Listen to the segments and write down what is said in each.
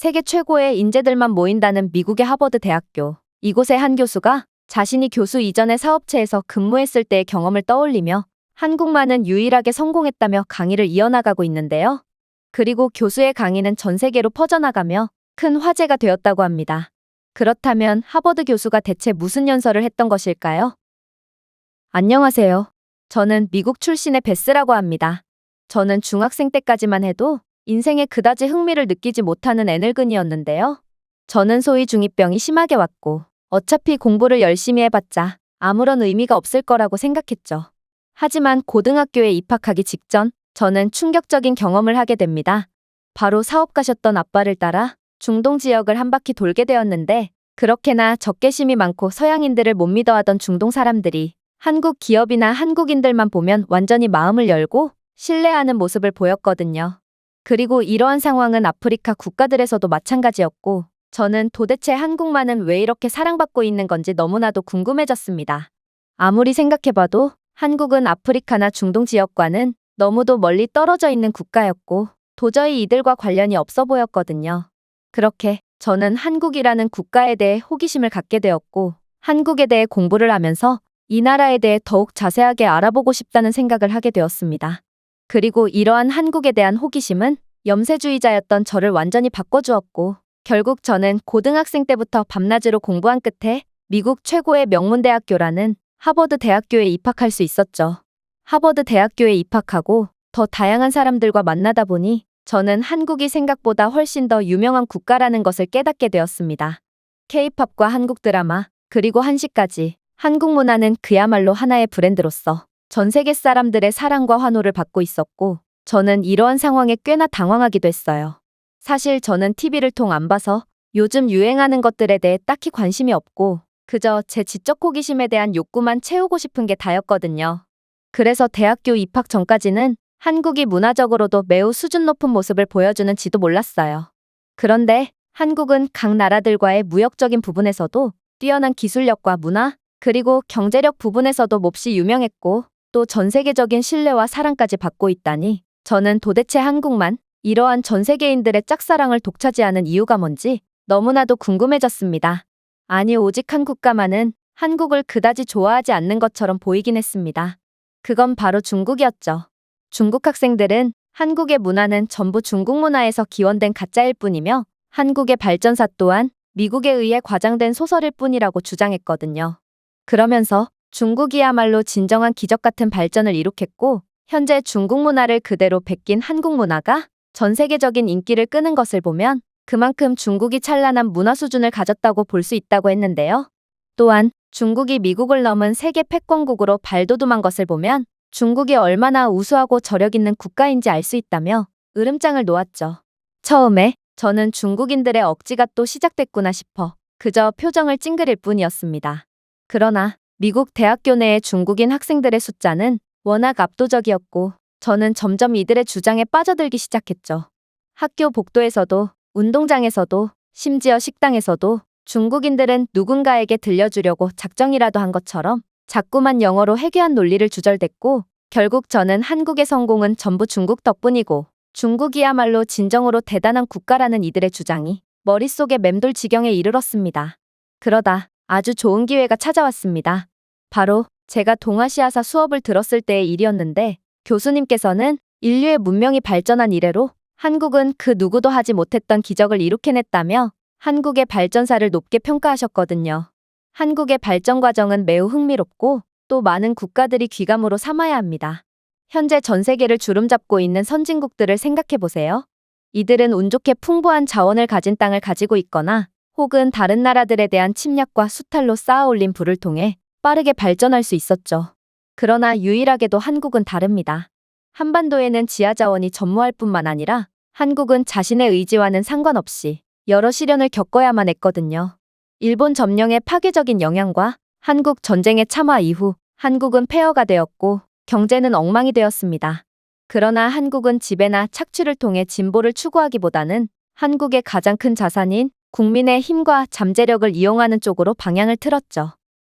세계 최고의 인재들만 모인다는 미국의 하버드 대학교. 이곳의 한 교수가 자신이 교수 이전의 사업체에서 근무했을 때의 경험을 떠올리며 한국만은 유일하게 성공했다며 강의를 이어나가고 있는데요. 그리고 교수의 강의는 전 세계로 퍼져나가며 큰 화제가 되었다고 합니다. 그렇다면 하버드 교수가 대체 무슨 연설을 했던 것일까요? 안녕하세요. 저는 미국 출신의 베스라고 합니다. 저는 중학생 때까지만 해도 인생에 그다지 흥미를 느끼지 못하는 애늙은이였는데요. 저는 소위 중2병이 심하게 왔고 어차피 공부를 열심히 해봤자 아무런 의미가 없을 거라고 생각했죠. 하지만 고등학교에 입학하기 직전 저는 충격적인 경험을 하게 됩니다. 바로 사업가셨던 아빠를 따라 중동 지역을 한 바퀴 돌게 되었는데 그렇게나 적개심이 많고 서양인들을 못 믿어하던 중동 사람들이 한국 기업이나 한국인들만 보면 완전히 마음을 열고 신뢰하는 모습을 보였거든요. 그리고 이러한 상황은 아프리카 국가들에서도 마찬가지였고 저는 도대체 한국만은 왜 이렇게 사랑받고 있는 건지 너무나도 궁금해졌습니다. 아무리 생각해봐도 한국은 아프리카나 중동 지역과는 너무도 멀리 떨어져 있는 국가였고 도저히 이들과 관련이 없어 보였거든요. 그렇게 저는 한국이라는 국가에 대해 호기심을 갖게 되었고 한국에 대해 공부를 하면서 이 나라에 대해 더욱 자세하게 알아보고 싶다는 생각을 하게 되었습니다. 그리고 이러한 한국에 대한 호기심은 염세주의자였던 저를 완전히 바꿔주었고 결국 저는 고등학생 때부터 밤낮으로 공부한 끝에 미국 최고의 명문대학교라는 하버드 대학교에 입학할 수 있었죠. 하버드 대학교에 입학하고 더 다양한 사람들과 만나다 보니 저는 한국이 생각보다 훨씬 더 유명한 국가라는 것을 깨닫게 되었습니다. K-팝과 한국 드라마, 그리고 한식까지 한국 문화는 그야말로 하나의 브랜드로서 전 세계 사람들의 사랑과 환호를 받고 있었고 저는 이러한 상황에 꽤나 당황하기도 했어요. 사실 저는 TV를 통 안 봐서 요즘 유행하는 것들에 대해 딱히 관심이 없고 그저 제 지적 호기심에 대한 욕구만 채우고 싶은 게 다였거든요. 그래서 대학교 입학 전까지는 한국이 문화적으로도 매우 수준 높은 모습을 보여주는지도 몰랐어요. 그런데 한국은 각 나라들과의 무역적인 부분에서도 뛰어난 기술력과 문화, 그리고 경제력 부분에서도 몹시 유명했고 또 전 세계적인 신뢰와 사랑까지 받고 있다니 저는 도대체 한국만 이러한 전 세계인들의 짝사랑을 독차지하는 이유가 뭔지 너무나도 궁금해졌습니다. 아니 오직 한 국가만은 한국을 그다지 좋아하지 않는 것처럼 보이긴 했습니다. 그건 바로 중국이었죠. 중국 학생들은 한국의 문화는 전부 중국 문화에서 기원된 가짜일 뿐이며 한국의 발전사 또한 미국에 의해 과장된 소설일 뿐이라고 주장했거든요. 그러면서 중국이야말로 진정한 기적 같은 발전을 이룩했고 현재 중국 문화를 그대로 베낀 한국 문화가 전 세계적인 인기를 끄는 것을 보면 그만큼 중국이 찬란한 문화 수준을 가졌다고 볼 수 있다고 했는데요. 또한 중국이 미국을 넘은 세계 패권국으로 발돋움한 것을 보면 중국이 얼마나 우수하고 저력 있는 국가인지 알 수 있다며 으름장을 놓았죠. 처음에 저는 중국인들의 억지가 또 시작됐구나 싶어 그저 표정을 찡그릴 뿐이었습니다. 그러나 미국 대학교 내의 중국인 학생들의 숫자는 워낙 압도적이었고 저는 점점 이들의 주장에 빠져들기 시작했죠. 학교 복도에서도 운동장에서도 심지어 식당에서도 중국인들은 누군가에게 들려주려고 작정이라도 한 것처럼 자꾸만 영어로 해괴한 논리를 주절댔고 결국 저는 한국의 성공은 전부 중국 덕분이고 중국이야말로 진정으로 대단한 국가라는 이들의 주장이 머릿속에 맴돌 지경에 이르렀습니다. 그러다 아주 좋은 기회가 찾아왔습니다. 바로 제가 동아시아사 수업을 들었을 때의 일이었는데 교수님께서는 인류의 문명이 발전한 이래로 한국은 그 누구도 하지 못했던 기적을 이룩해냈다며 한국의 발전사를 높게 평가하셨거든요. 한국의 발전 과정은 매우 흥미롭고 또 많은 국가들이 귀감으로 삼아야 합니다. 현재 전 세계를 주름잡고 있는 선진국들을 생각해보세요. 이들은 운 좋게 풍부한 자원을 가진 땅을 가지고 있거나 혹은 다른 나라들에 대한 침략과 수탈로 쌓아올린 부를 통해 빠르게 발전할 수 있었죠. 그러나 유일하게도 한국은 다릅니다. 한반도에는 지하자원이 전무할 뿐만 아니라 한국은 자신의 의지와는 상관없이 여러 시련을 겪어야만 했거든요. 일본 점령의 파괴적인 영향과 한국 전쟁의 참화 이후 한국은 폐허가 되었고 경제는 엉망이 되었습니다. 그러나 한국은 지배나 착취를 통해 진보를 추구하기보다는 한국의 가장 큰 자산인 국민의 힘과 잠재력을 이용하는 쪽으로 방향을 틀었죠.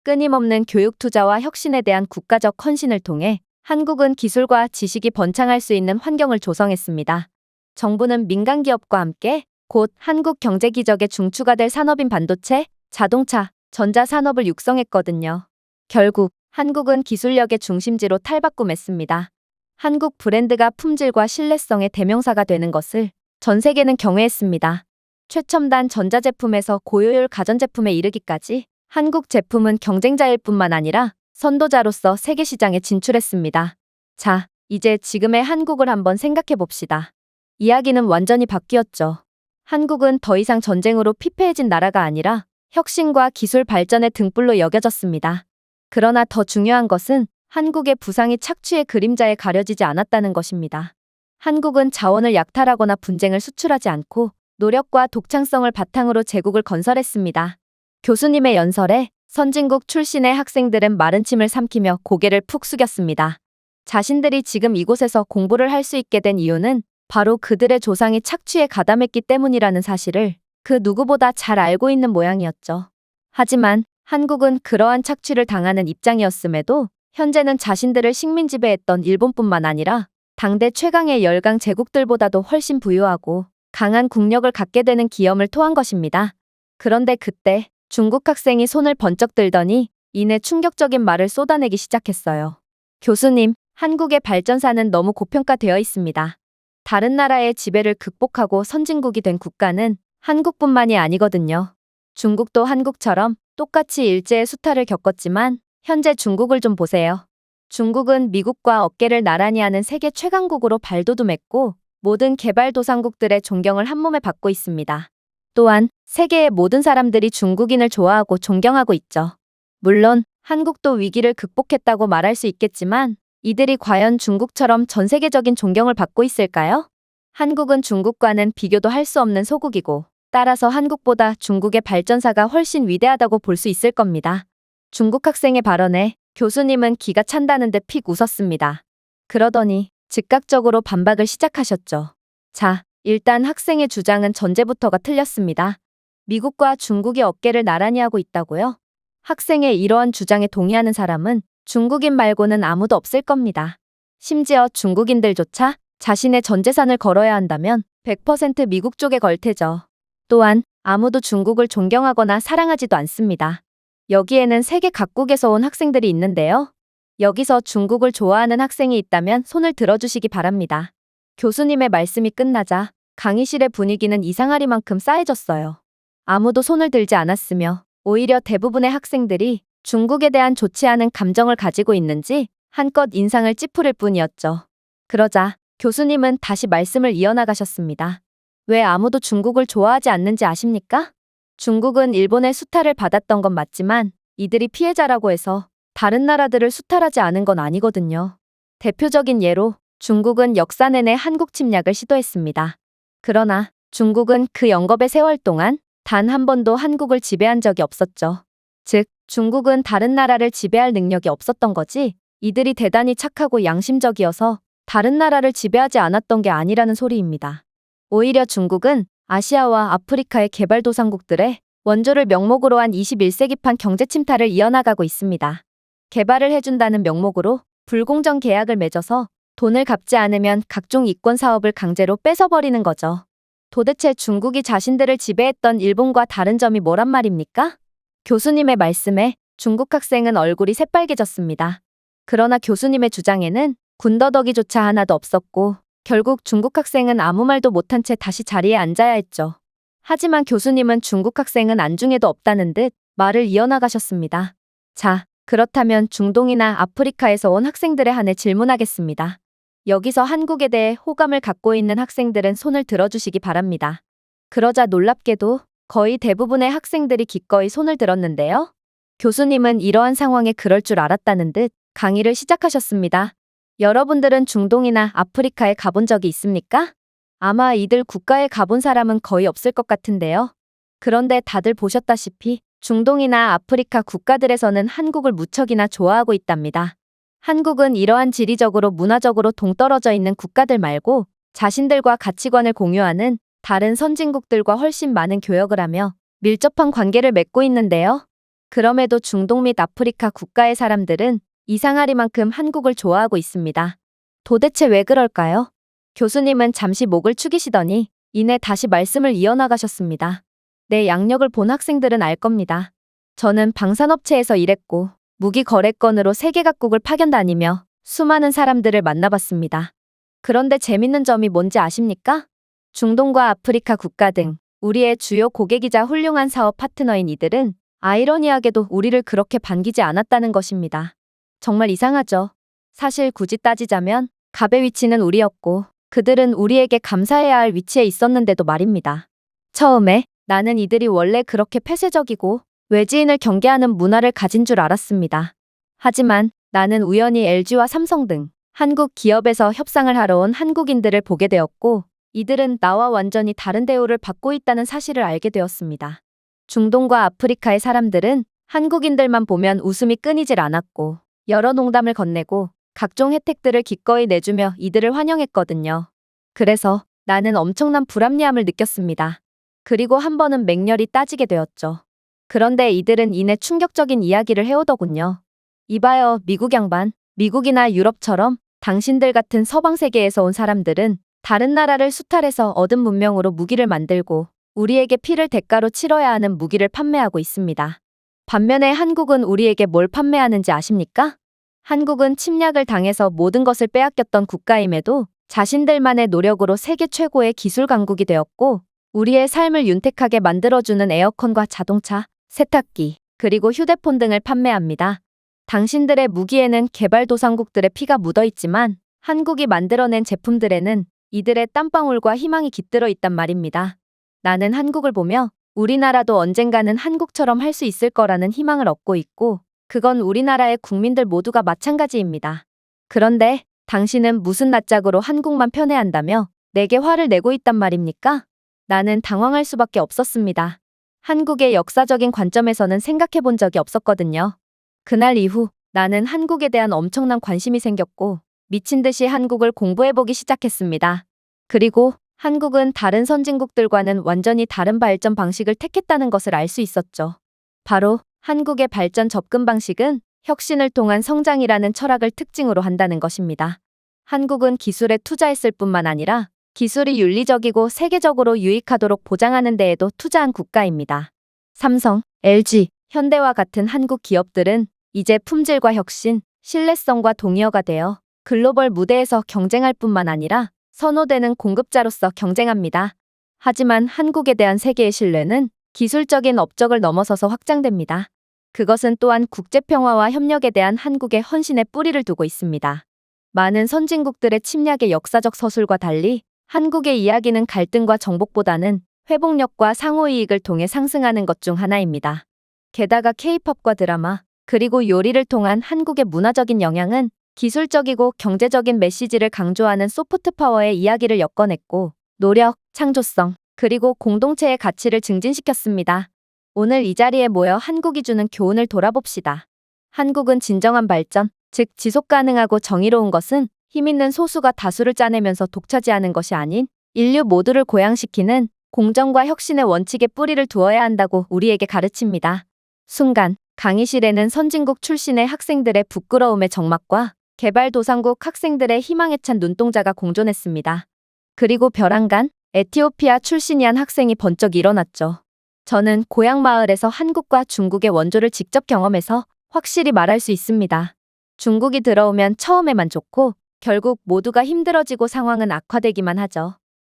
끊임없는 교육 투자와 혁신에 대한 국가적 헌신을 통해 한국은 기술과 지식이 번창할 수 있는 환경을 조성했습니다. 정부는 민간 기업과 함께 곧 한국 경제 기적의 중추가 될 산업인 반도체, 자동차, 전자산업을 육성했거든요. 결국 한국은 기술력의 중심지로 탈바꿈했습니다. 한국 브랜드가 품질과 신뢰성의 대명사가 되는 것을 전 세계는 경외했습니다. 최첨단 전자제품에서 고효율 가전제품에 이르기까지 한국 제품은 경쟁자일 뿐만 아니라 선도자로서 세계 시장에 진출했습니다. 자, 이제 지금의 한국을 한번 생각해 봅시다. 이야기는 완전히 바뀌었죠. 한국은 더 이상 전쟁으로 피폐해진 나라가 아니라 혁신과 기술 발전의 등불로 여겨졌습니다. 그러나 더 중요한 것은 한국의 부상이 착취의 그림자에 가려지지 않았다는 것입니다. 한국은 자원을 약탈하거나 분쟁을 수출하지 않고 노력과 독창성을 바탕으로 제국을 건설했습니다. 교수님의 연설에 선진국 출신의 학생들은 마른 침을 삼키며 고개를 푹 숙였습니다. 자신들이 지금 이곳에서 공부를 할 수 있게 된 이유는 바로 그들의 조상이 착취에 가담했기 때문이라는 사실을 그 누구보다 잘 알고 있는 모양이었죠. 하지만 한국은 그러한 착취를 당하는 입장이었음에도 현재는 자신들을 식민 지배했던 일본뿐만 아니라 당대 최강의 열강 제국들보다도 훨씬 부유하고 강한 국력을 갖게 되는 기염을 토한 것입니다. 그런데 그때 중국 학생이 손을 번쩍 들더니 이내 충격적인 말을 쏟아내기 시작했어요. 교수님, 한국의 발전사는 너무 고평가되어 있습니다. 다른 나라의 지배를 극복하고 선진국이 된 국가는 한국뿐만이 아니거든요. 중국도 한국처럼 똑같이 일제의 수탈을 겪었지만 현재 중국을 좀 보세요. 중국은 미국과 어깨를 나란히 하는 세계 최강국으로 발돋움했고 모든 개발도상국들의 존경을 한몸에 받고 있습니다. 또한 세계의 모든 사람들이 중국인을 좋아하고 존경하고 있죠. 물론 한국도 위기를 극복했다고 말할 수 있겠지만 이들이 과연 중국처럼 전 세계적인 존경을 받고 있을까요? 한국은 중국과는 비교도 할 수 없는 소국이고 따라서 한국보다 중국의 발전사가 훨씬 위대하다고 볼 수 있을 겁니다. 중국 학생의 발언에 교수님은 기가 찬다는 듯 픽 웃었습니다. 그러더니 즉각적으로 반박을 시작하셨죠. 자, 일단 학생의 주장은 전제부터가 틀렸습니다. 미국과 중국이 어깨를 나란히 하고 있다고요? 학생의 이러한 주장에 동의하는 사람은 중국인 말고는 아무도 없을 겁니다. 심지어 중국인들조차 자신의 전 재산을 걸어야 한다면 100% 미국 쪽에 걸 테죠. 또한 아무도 중국을 존경하거나 사랑하지도 않습니다. 여기에는 세계 각국에서 온 학생들이 있는데요. 여기서 중국을 좋아하는 학생이 있다면 손을 들어주시기 바랍니다. 교수님의 말씀이 끝나자 강의실의 분위기는 이상하리만큼 싸해졌어요. 아무도 손을 들지 않았으며 오히려 대부분의 학생들이 중국에 대한 좋지 않은 감정을 가지고 있는지 한껏 인상을 찌푸릴 뿐이었죠. 그러자 교수님은 다시 말씀을 이어나가셨습니다. 왜 아무도 중국을 좋아하지 않는지 아십니까? 중국은 일본의 수탈을 받았던 건 맞지만 이들이 피해자라고 해서 다른 나라들을 수탈하지 않은 건 아니거든요. 대표적인 예로 중국은 역사 내내 한국 침략을 시도했습니다. 그러나 중국은 그 영겁의 세월 동안 단 한 번도 한국을 지배한 적이 없었죠. 즉, 중국은 다른 나라를 지배할 능력이 없었던 거지 이들이 대단히 착하고 양심적이어서 다른 나라를 지배하지 않았던 게 아니라는 소리입니다. 오히려 중국은 아시아와 아프리카의 개발도상국들의 원조를 명목으로 한 21세기판 경제 침탈을 이어나가고 있습니다. 개발을 해준다는 명목으로 불공정 계약을 맺어서 돈을 갚지 않으면 각종 이권 사업을 강제로 뺏어버리는 거죠. 도대체 중국이 자신들을 지배했던 일본과 다른 점이 뭐란 말입니까? 교수님의 말씀에 중국 학생은 얼굴이 새빨개졌습니다. 그러나 교수님의 주장에는 군더더기조차 하나도 없었고 결국 중국 학생은 아무 말도 못한 채 다시 자리에 앉아야 했죠. 하지만 교수님은 중국 학생은 안중에도 없다는 듯 말을 이어나가셨습니다. 자, 그렇다면 중동이나 아프리카에서 온 학생들에 한해 질문하겠습니다. 여기서 한국에 대해 호감을 갖고 있는 학생들은 손을 들어주시기 바랍니다. 그러자 놀랍게도 거의 대부분의 학생들이 기꺼이 손을 들었는데요. 교수님은 이러한 상황에 그럴 줄 알았다는 듯 강의를 시작하셨습니다. 여러분들은 중동이나 아프리카에 가본 적이 있습니까? 아마 이들 국가에 가본 사람은 거의 없을 것 같은데요. 그런데 다들 보셨다시피 중동이나 아프리카 국가들에서는 한국을 무척이나 좋아하고 있답니다. 한국은 이러한 지리적으로 문화적으로 동떨어져 있는 국가들 말고 자신들과 가치관을 공유하는 다른 선진국들과 훨씬 많은 교역을 하며 밀접한 관계를 맺고 있는데요. 그럼에도 중동 및 아프리카 국가의 사람들은 이상하리만큼 한국을 좋아하고 있습니다. 도대체 왜 그럴까요? 교수님은 잠시 목을 축이시더니 이내 다시 말씀을 이어나가셨습니다. 내 양력을 본 학생들은 알 겁니다. 저는 방산업체에서 일했고 무기 거래건으로 세계 각국을 파견 다니며 수많은 사람들을 만나봤습니다. 그런데 재밌는 점이 뭔지 아십니까? 중동과 아프리카 국가 등 우리의 주요 고객이자 훌륭한 사업 파트너인 이들은 아이러니하게도 우리를 그렇게 반기지 않았다는 것입니다. 정말 이상하죠? 사실 굳이 따지자면 갑의 위치는 우리였고 그들은 우리에게 감사해야 할 위치에 있었는데도 말입니다. 처음에 나는 이들이 원래 그렇게 폐쇄적이고 외지인을 경계하는 문화를 가진 줄 알았습니다. 하지만 나는 우연히 LG와 삼성 등 한국 기업에서 협상을 하러 온 한국인들을 보게 되었고 이들은 나와 완전히 다른 대우를 받고 있다는 사실을 알게 되었습니다. 중동과 아프리카의 사람들은 한국인들만 보면 웃음이 끊이질 않았고 여러 농담을 건네고 각종 혜택들을 기꺼이 내주며 이들을 환영했거든요. 그래서 나는 엄청난 불합리함을 느꼈습니다. 그리고 한 번은 맹렬히 따지게 되었죠. 그런데 이들은 이내 충격적인 이야기를 해오더군요. 이봐요, 미국 양반. 미국이나 유럽처럼 당신들 같은 서방 세계에서 온 사람들은 다른 나라를 수탈해서 얻은 문명으로 무기를 만들고 우리에게 피를 대가로 치러야 하는 무기를 판매하고 있습니다. 반면에 한국은 우리에게 뭘 판매하는지 아십니까? 한국은 침략을 당해서 모든 것을 빼앗겼던 국가임에도 자신들만의 노력으로 세계 최고의 기술 강국이 되었고 우리의 삶을 윤택하게 만들어주는 에어컨과 자동차, 세탁기, 그리고 휴대폰 등을 판매합니다. 당신들의 무기에는 개발도상국들의 피가 묻어있지만 한국이 만들어낸 제품들에는 이들의 땀방울과 희망이 깃들어 있단 말입니다. 나는 한국을 보며 우리나라도 언젠가는 한국처럼 할 수 있을 거라는 희망을 얻고 있고 그건 우리나라의 국민들 모두가 마찬가지입니다. 그런데 당신은 무슨 낯짝으로 한국만 편애한다며 내게 화를 내고 있단 말입니까? 나는 당황할 수밖에 없었습니다. 한국의 역사적인 관점에서는 생각해 본 적이 없었거든요. 그날 이후 나는 한국에 대한 엄청난 관심이 생겼고 미친 듯이 한국을 공부해보기 시작했습니다. 그리고 한국은 다른 선진국들과는 완전히 다른 발전 방식을 택했다는 것을 알 수 있었죠. 바로 한국의 발전 접근 방식은 혁신을 통한 성장이라는 철학을 특징으로 한다는 것입니다. 한국은 기술에 투자했을 뿐만 아니라 기술이 윤리적이고 세계적으로 유익하도록 보장하는 데에도 투자한 국가입니다. 삼성, LG, 현대와 같은 한국 기업들은 이제 품질과 혁신, 신뢰성과 동의어가 되어 글로벌 무대에서 경쟁할 뿐만 아니라 선호되는 공급자로서 경쟁합니다. 하지만 한국에 대한 세계의 신뢰는 기술적인 업적을 넘어서서 확장됩니다. 그것은 또한 국제평화와 협력에 대한 한국의 헌신에 뿌리를 두고 있습니다. 많은 선진국들의 침략의 역사적 서술과 달리 한국의 이야기는 갈등과 정복보다는 회복력과 상호이익을 통해 상승하는 것 중 하나입니다. 게다가 K-팝과 드라마, 그리고 요리를 통한 한국의 문화적인 영향은 기술적이고 경제적인 메시지를 강조하는 소프트 파워의 이야기를 엮어냈고 노력, 창조성, 그리고 공동체의 가치를 증진시켰습니다. 오늘 이 자리에 모여 한국이 주는 교훈을 돌아봅시다. 한국은 진정한 발전, 즉 지속 가능하고 정의로운 것은 힘 있는 소수가 다수를 짜내면서 독차지하는 것이 아닌 인류 모두를 고양시키는 공정과 혁신의 원칙에 뿌리를 두어야 한다고 우리에게 가르칩니다. 순간 강의실에는 선진국 출신의 학생들의 부끄러움의 적막과 개발도상국 학생들의 희망에 찬 눈동자가 공존했습니다. 그리고 벼랑간 에티오피아 출신이 한 학생이 번쩍 일어났죠. 저는 고향 마을에서 한국과 중국의 원조를 직접 경험해서 확실히 말할 수 있습니다. 중국이 들어오면 처음에만 좋고 결국 모두가 힘들어지고 상황은 악화되기만 하죠.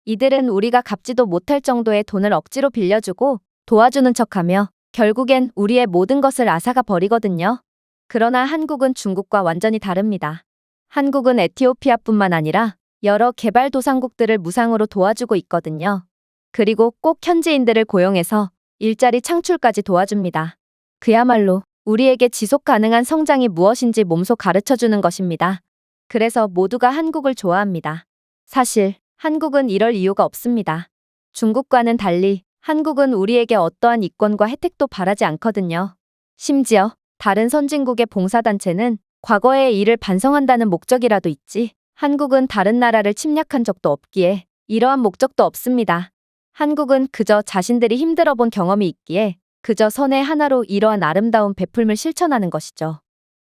이들은 우리가 갚지도 못할 정도의 돈을 억지로 빌려주고 도와주는 척하며 결국엔 우리의 모든 것을 앗아가 버리거든요. 그러나 한국은 중국과 완전히 다릅니다. 한국은 에티오피아뿐만 아니라 여러 개발도상국들을 무상으로 도와주고 있거든요. 그리고 꼭 현지인들을 고용해서 일자리 창출까지 도와줍니다. 그야말로 우리에게 지속 가능한 성장이 무엇인지 몸소 가르쳐주는 것입니다. 그래서 모두가 한국을 좋아합니다. 사실 한국은 이럴 이유가 없습니다. 중국과는 달리 한국은 우리에게 어떠한 이권과 혜택도 바라지 않거든요. 심지어 다른 선진국의 봉사단체는 과거의 일을 반성한다는 목적이라도 있지 한국은 다른 나라를 침략한 적도 없기에 이러한 목적도 없습니다. 한국은 그저 자신들이 힘들어 본 경험이 있기에 그저 선의 하나로 이러한 아름다운 베풀음을 실천하는 것이죠.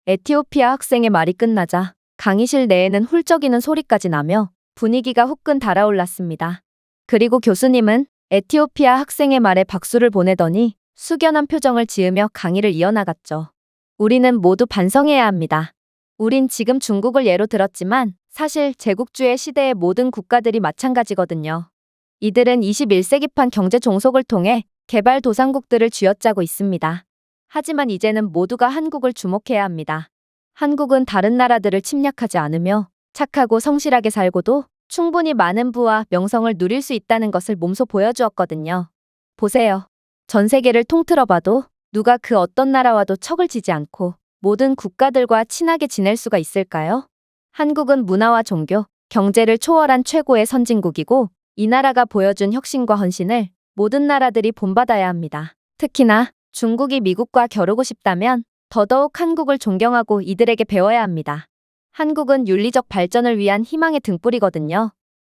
에티오피아 학생의 말이 끝나자 강의실 내에는 훌쩍이는 소리까지 나며 분위기가 후끈 달아올랐습니다. 그리고 교수님은 에티오피아 학생의 말에 박수를 보내더니 숙연한 표정을 지으며 강의를 이어나갔죠. 우리는 모두 반성해야 합니다. 우린 지금 중국을 예로 들었지만 사실 제국주의 시대의 모든 국가들이 마찬가지거든요. 이들은 21세기판 경제 종속을 통해 개발도상국들을 쥐어짜고 있습니다. 하지만 이제는 모두가 한국을 주목해야 합니다. 한국은 다른 나라들을 침략하지 않으며 착하고 성실하게 살고도 충분히 많은 부와 명성을 누릴 수 있다는 것을 몸소 보여주었거든요. 보세요. 전 세계를 통틀어봐도 누가 그 어떤 나라와도 척을 지지 않고 모든 국가들과 친하게 지낼 수가 있을까요? 한국은 문화와 종교, 경제를 초월한 최고의 선진국이고 이 나라가 보여준 혁신과 헌신을 모든 나라들이 본받아야 합니다. 특히나 중국이 미국과 겨루고 싶다면 더더욱 한국을 존경하고 이들에게 배워야 합니다. 한국은 윤리적 발전을 위한 희망의 등불이거든요.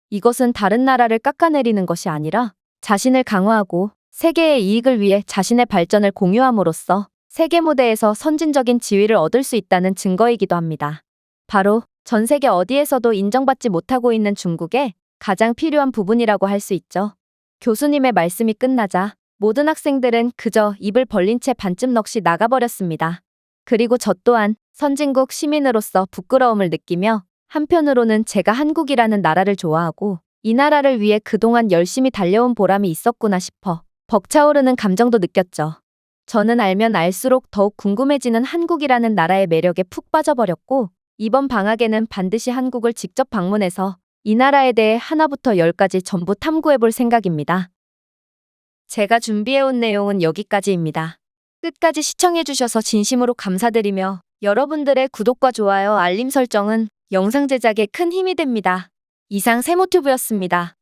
이것은 다른 나라를 깎아내리는 것이 아니라 자신을 강화하고 세계의 이익을 위해 자신의 발전을 공유함으로써 세계 무대에서 선진적인 지위를 얻을 수 있다는 증거이기도 합니다. 바로 전 세계 어디에서도 인정받지 못하고 있는 중국에 가장 필요한 부분이라고 할 수 있죠. 교수님의 말씀이 끝나자 모든 학생들은 그저 입을 벌린 채 반쯤 넋이 나가버렸습니다. 그리고 저 또한 선진국 시민으로서 부끄러움을 느끼며 한편으로는 제가 한국이라는 나라를 좋아하고 이 나라를 위해 그동안 열심히 달려온 보람이 있었구나 싶어 벅차오르는 감정도 느꼈죠. 저는 알면 알수록 더욱 궁금해지는 한국이라는 나라의 매력에 푹 빠져버렸고 이번 방학에는 반드시 한국을 직접 방문해서 이 나라에 대해 하나부터 10까지 전부 탐구해볼 생각입니다. 제가 준비해온 내용은 여기까지입니다. 끝까지 시청해주셔서 진심으로 감사드리며 여러분들의 구독과 좋아요, 알림 설정은 영상 제작에 큰 힘이 됩니다. 이상 세모튜브였습니다.